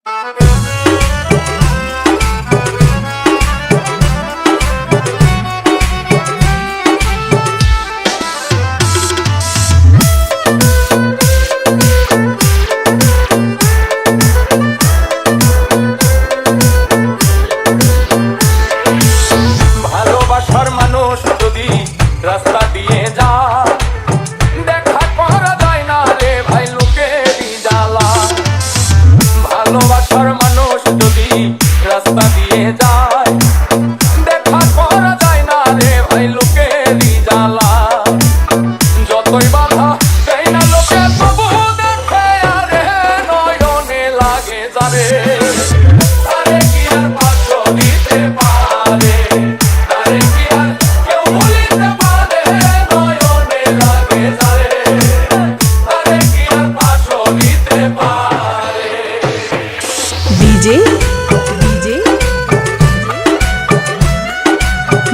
ভালোবাসার মানুষ যদি রাস্তা দিয়ে যায় দেখা করা যায় না রে ভাই লোকেরই জ্বালা। ভালোবাসার মানুষ যদি রাস্তা দিয়ে যায় দেখা করা যায় না রে ভাই লোকেরই জ্বালা। যতই বাধা দেয় না লোকে তবু দেখে আরে নয়নে লাগে যারে তারে কি আর পাত্র দিতে পারে তারে কি আর কেউ ভুলিতে পারে নয়নে লাগে যারে তারে কি আর পাত্র দিতে পারে। ডিজে ডিজে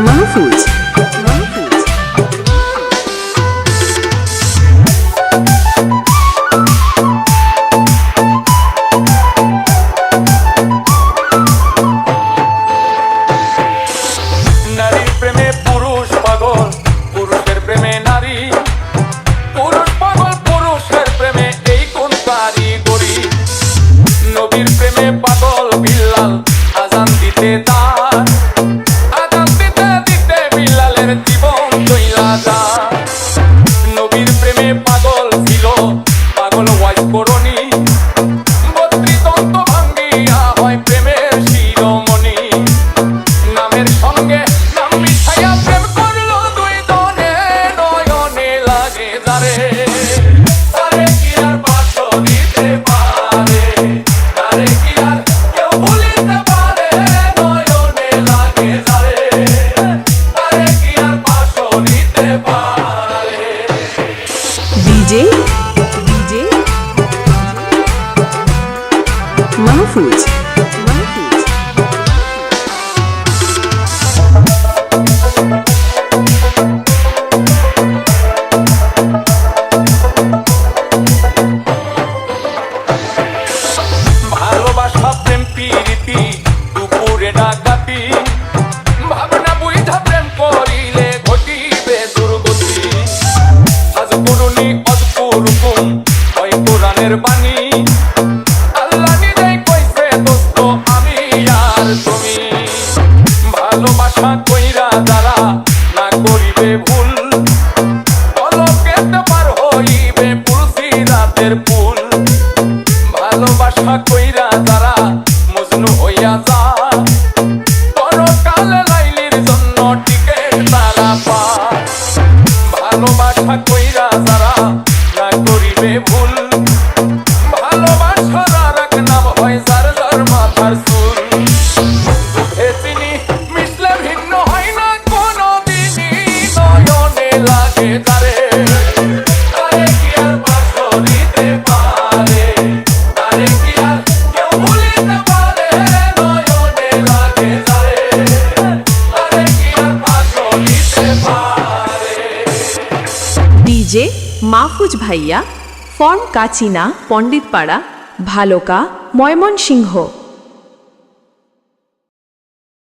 মাহফুজ মাহফুজ নারীর প্রেমে পুরুষ পাগল পুরুষের প্রেমে নারী পুরুষ পাগল পুরুষের প্রেমে এই কোন কারিগরি। নবীর প্রেমে পাগল বিল্লাল আজান দিতে তার আজান দিতে দিতে বিল্লালের জীবন চইলা যায়। নবীর প্রেমে পাগল ছিল পাগল ওয়াইস করণী 32 দন্ত ভাঙ্গিয়া হয় প্রেমের শিরোমণি। নামের সঙ্গে নাম মিশাইয়া প্রেম করলো দুই জনে নয়নে লাগে যারে তারে কি আর পাত্র দিতে পারে তারে কি আর কেউ ভুলিতে পারে নয়নে লাগে যারে তারে কি আর পাত্র দিতে পারে। ডিজে ডিজে মাহফুজ মাহফুজ ভালোবাসা প্রেম প্রীতি দুপুরে ডাকাতি ভাবনা বুঝা প্রেম করিলে ঘটিবে দুর্গতি। আজ পুরুনি অজপুরকুম ওই কোরআনের বাণী আল্লাহ নিজেই কইছে দোস্ত আমি আর তুমি। ভালোবাসা কইরা যারা না করিবে ভুল পলকেতে পার হইবে পুলসিরাতের পুল। ভালোবাসা কইরা যারা মজনু হইয়া যায় পরকালে লাইলির জন্য টিকেট তারা পায়। ভালোবাসা কইরা যারা না করিবে ভুল ভালোবাসার আর এক নাম হয় যার যার মাথার চুল। দুঃখে চিনি মিশলে ভিন্ন হয় না কোনো দিনই নয়নে লাগে যারে তারে কি আর পাত্র দিতে পারে তারে কি আর কেউ ভুলিতে পারে নয়নে লাগে যারে তারে কি আর পাত্র দিতে পারে। ডিজে মাহফুজ ভাইয়া ফর্ম কাচিনা পণ্ডিতপাড়া ভালোকা ময়মনসিংহ।